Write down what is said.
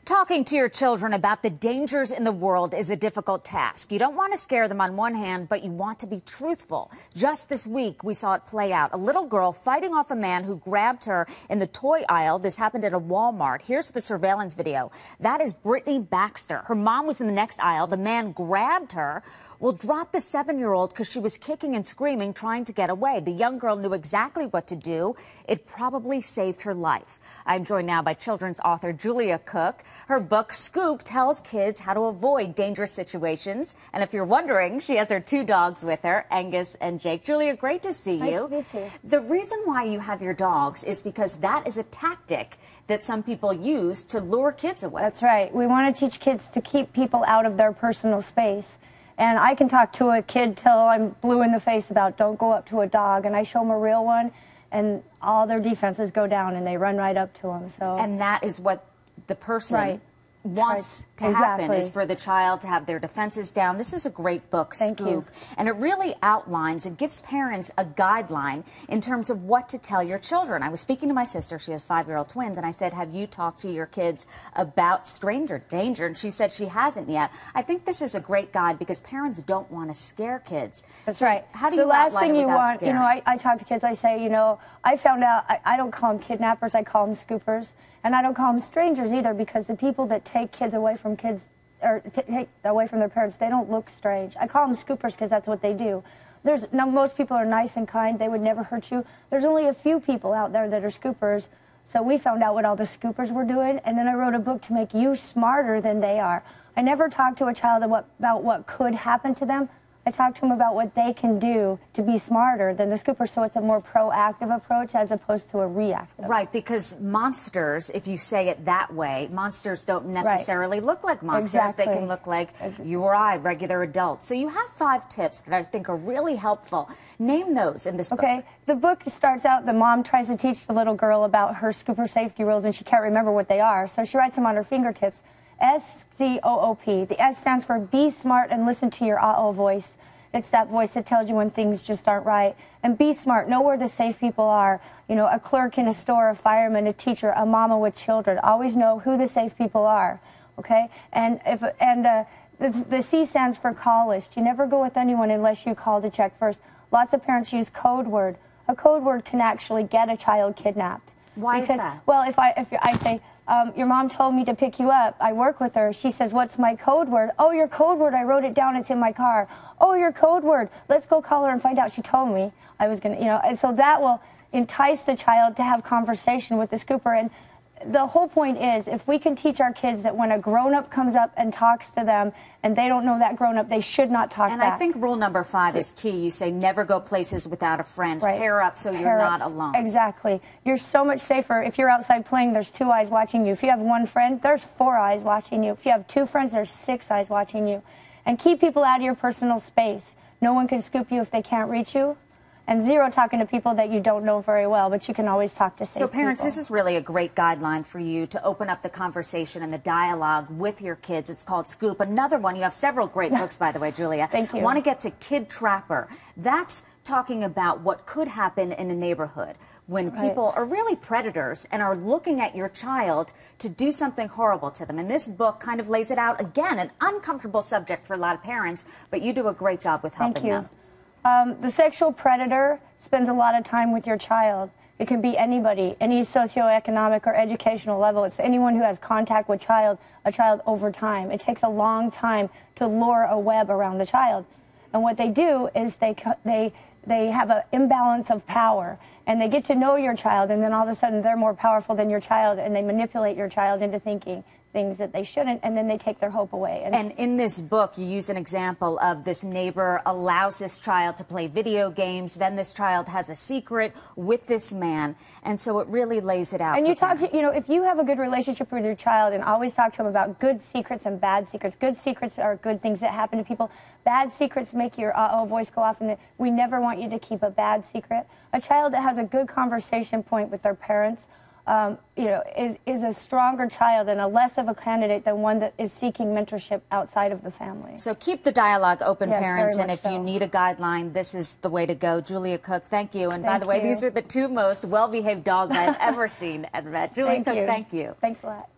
Talking to your children about the dangers in the world is a difficult task. You don't want to scare them on one hand, but you want to be truthful. Just this week, we saw it play out. A little girl fighting off a man who grabbed her in the toy aisle. This happened at a Walmart. Here's the surveillance video. That is Brittany Baxter. Her mom was in the next aisle. The man grabbed her. Well, dropped the 7-year-old because she was kicking and screaming, trying to get away. The young girl knew exactly what to do. It probably saved her life. I'm joined now by children's author Julia Cook. Her book, Scoop, tells kids how to avoid dangerous situations. And if you're wondering, she has her 2 dogs with her, Angus and Jake. Julia, great to see you. Nice to meet you. The reason why you have your dogs is because that is a tactic that some people use to lure kids away. That's right. We want to teach kids to keep people out of their personal space. And I can talk to a kid till I'm blue in the face about don't go up to a dog, and I show them a real one, and all their defenses go down, and they run right up to them. So, and that is what the person wants to happen, is for the child to have their defenses down. This is a great book, Scoop, and it really outlines and gives parents a guideline in terms of what to tell your children. I was speaking to my sister, she has 5-year-old twins, and I said, have you talked to your kids about stranger danger? And she said she hasn't yet. I think this is a great guide because parents don't want to scare kids. That's right. How do you outline it without scaring? The last thing you want, I talk to kids, I say, I found out, I don't call them kidnappers, I call them scoopers. And I don't call them strangers either, because the people that take kids away from kids, or take away from their parents, they don't look strange. I call them scoopers because that's what they do. Now, most people are nice and kind. They would never hurt you. There's only a few people out there that are scoopers. So we found out what all the scoopers were doing, and then I wrote a book to make you smarter than they are. I never talk to a child about what could happen to them. I talk to them about what they can do to be smarter than the scooper, so it's a more proactive approach as opposed to a reactive. Right, because monsters, if you say it that way, monsters don't necessarily look like monsters. Exactly. They can look like you or I, regular adults. So you have 5 tips that I think are really helpful. Name those in this book. Okay, the book starts out, the mom tries to teach the little girl about her scooper safety rules, and she can't remember what they are, so she writes them on her fingertips. S-C-O-O-P. The S stands for be smart and listen to your uh-oh voice. It's that voice that tells you when things just aren't right. And be smart. Know where the safe people are. A clerk in a store, a fireman, a teacher, a mama with children. Always know who the safe people are. Okay? And the C stands for call list. You never go with anyone unless you call to check first. Lots of parents use code word. A code word can actually get a child kidnapped. Why is that? Well, if I say, your mom told me to pick you up. I work with her. She says, what's my code word? Oh, your code word. I wrote it down. It's in my car. Oh, your code word. Let's go call her and find out. She told me I was going to, and so that will entice the child to have conversation with the scooper. And the whole point is, if we can teach our kids that when a grown-up comes up and talks to them and they don't know that grown-up, they should not talk back. And I think rule number 5 is key. You say never go places without a friend. Pair up so you're not alone. Exactly. You're so much safer. If you're outside playing, there's 2 eyes watching you. If you have 1 friend, there's 4 eyes watching you. If you have 2 friends, there's 6 eyes watching you. And keep people out of your personal space. No one can scoop you if they can't reach you. And 0 talking to people that you don't know very well, but you can always talk to safe people. So parents, this is really a great guideline for you to open up the conversation and the dialogue with your kids. It's called Scoop. Another one, you have several great books, by the way, Julia. Thank you. I want to get to Kid Trapper. That's talking about what could happen in a neighborhood when people are really predators and are looking at your child to do something horrible to them. And this book kind of lays it out, again, an uncomfortable subject for a lot of parents, but you do a great job with helping them. The sexual predator spends a lot of time with your child. It can be anybody, any socioeconomic or educational level. It's anyone who has contact with a child over time. It takes a long time to lure a web around the child. And what they do is they have an imbalance of power, and they get to know your child, and then all of a sudden they're more powerful than your child, and they manipulate your child into thinking things that they shouldn't, and then they take their hope away. And in this book, you use an example of this neighbor allows this child to play video games, then this child has a secret with this man, and so it really lays it out. And you talk to, if you have a good relationship with your child, and always talk to them about good secrets and bad secrets. Good secrets are good things that happen to people. Bad secrets make your uh-oh voice go off, and we never want you to keep a bad secret. A child that has a good conversation point with their parents is a stronger child and a less of a candidate than one that is seeking mentorship outside of the family. So keep the dialoge open, yes, parents, and if you need a guideline, this is the way to go. Julia Cook, thank you. And by the way, these are the 2 most well-behaved dogs I've ever seen and met. Julia Cook, thank you. Thanks a lot.